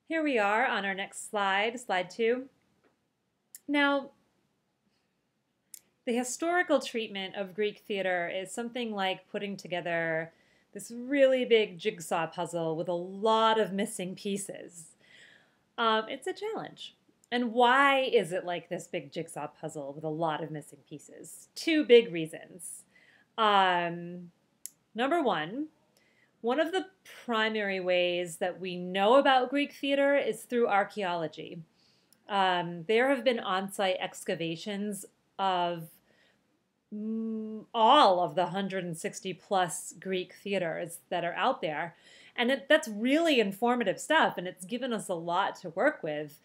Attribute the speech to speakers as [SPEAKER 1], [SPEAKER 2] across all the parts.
[SPEAKER 1] Here we are on our next slide, slide 2. Now, the historical treatment of Greek theater is something like putting together this really big jigsaw puzzle with a lot of missing pieces. It's a challenge. And why is it like this big jigsaw puzzle with a lot of missing pieces? Two big reasons. Um, Number one of the primary ways that we know about Greek theater is through archaeology. There have been on-site excavations of all of the 160 plus Greek theaters that are out there. And that's really informative stuff, and it's given us a lot to work with.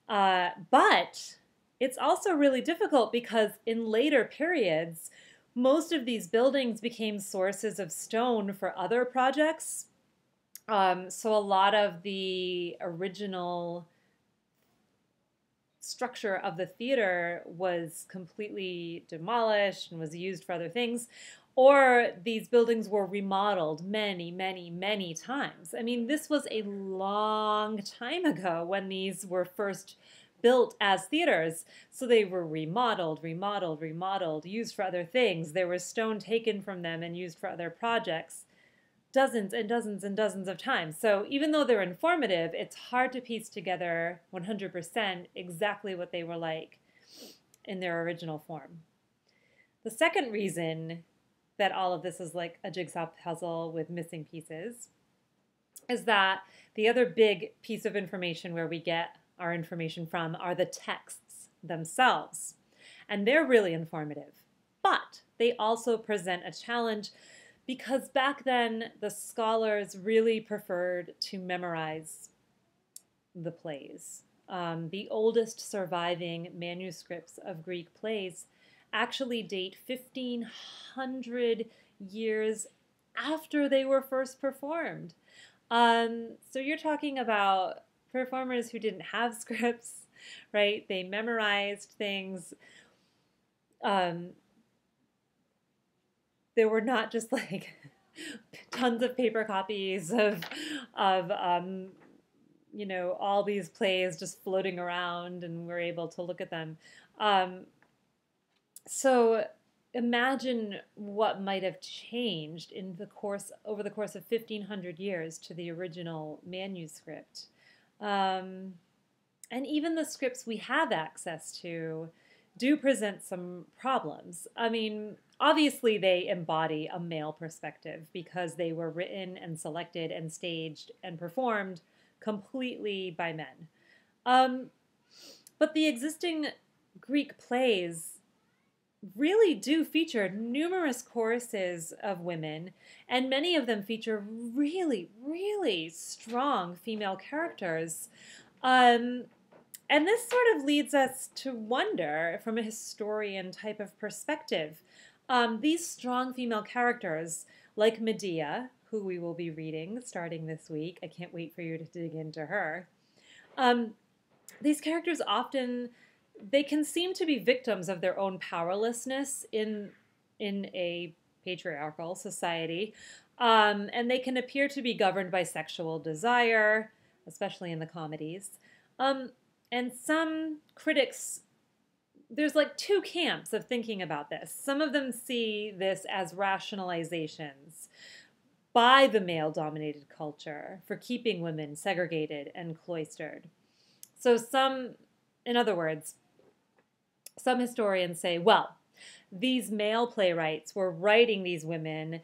[SPEAKER 1] But it's also really difficult because in later periods, most of these buildings became sources of stone for other projects. So a lot of the original structure of the theater was completely demolished and was used for other things, or these buildings were remodeled many, many, many times. I mean, this was a long time ago when these were first built as theaters. So they were remodeled, remodeled, remodeled, used for other things. There was stone taken from them and used for other projects dozens and dozens and dozens of times. So even though they're informative, it's hard to piece together 100% exactly what they were like in their original form. The second reason that all of this is like a jigsaw puzzle with missing pieces is that the other big piece of information where we get our information from are the texts themselves. And they're really informative. But they also present a challenge because back then the scholars really preferred to memorize the plays. The oldest surviving manuscripts of Greek plays actually date 1500 years after they were first performed. So you're talking about performers who didn't have scripts, right? They memorized things. There were not just like tons of paper copies of all these plays just floating around, and we're able to look at them. Um, so imagine what might have changed in the course over the course of 1500 years to the original manuscript. Um, and even the scripts we have access to do present some problems. I mean, obviously they embody a male perspective because they were written and selected and staged and performed completely by men. Um, but the existing Greek plays really do feature numerous choruses of women, and many of them feature really, really strong female characters. Um, and this sort of leads us to wonder, from a historian type of perspective, these strong female characters, like Medea, who we will be reading starting this week, I can't wait for you to dig into her. Um, these characters often, they can seem to be victims of their own powerlessness in a patriarchal society, and they can appear to be governed by sexual desire, especially in the comedies. Um, and some critics, there's like two camps of thinking about this. Some of them see this as rationalizations by the male-dominated culture for keeping women segregated and cloistered. So in other words, some historians say, well, these male playwrights were writing these women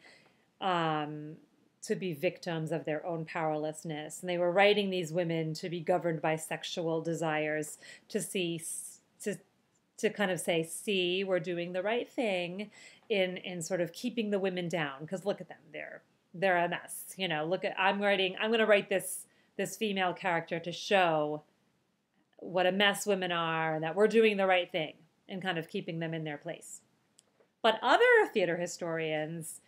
[SPEAKER 1] to be victims of their own powerlessness. And they were writing these women to be governed by sexual desires, to kind of say, see, we're doing the right thing in sort of keeping the women down. Because look at them, they're a mess. Look at I'm going to write this female character to show what a mess women are and that we're doing the right thing and kind of keeping them in their place. But other theater historians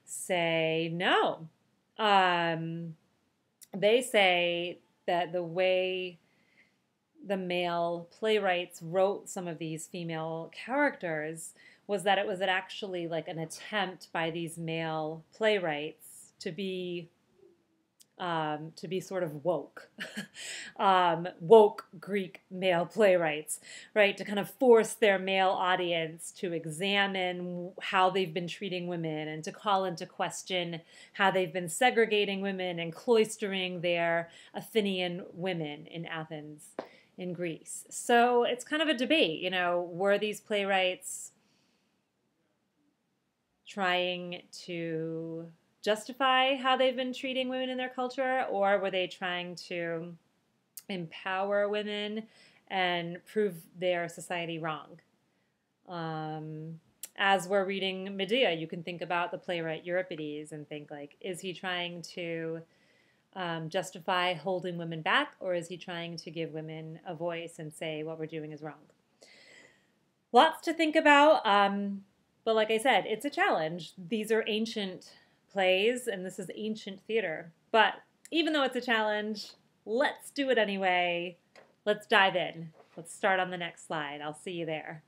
[SPEAKER 1] say no. They say that the way the male playwrights wrote some of these female characters was that it was actually like an attempt by these male playwrights to be to be sort of woke, woke Greek male playwrights, right? To kind of force their male audience to examine how they've been treating women and to call into question how they've been segregating women and cloistering their Athenian women in Athens, in Greece. So it's kind of a debate, were these playwrights trying to justify how they've been treating women in their culture, or were they trying to empower women and prove their society wrong? As we're reading Medea, you can think about the playwright Euripides and think like, is he trying to justify holding women back, or is he trying to give women a voice and say what we're doing is wrong? Lots to think about, but like I said, it's a challenge. These are ancient plays, and this is ancient theater. But even though it's a challenge, let's do it anyway. Let's dive in. Let's start on the next slide. I'll see you there.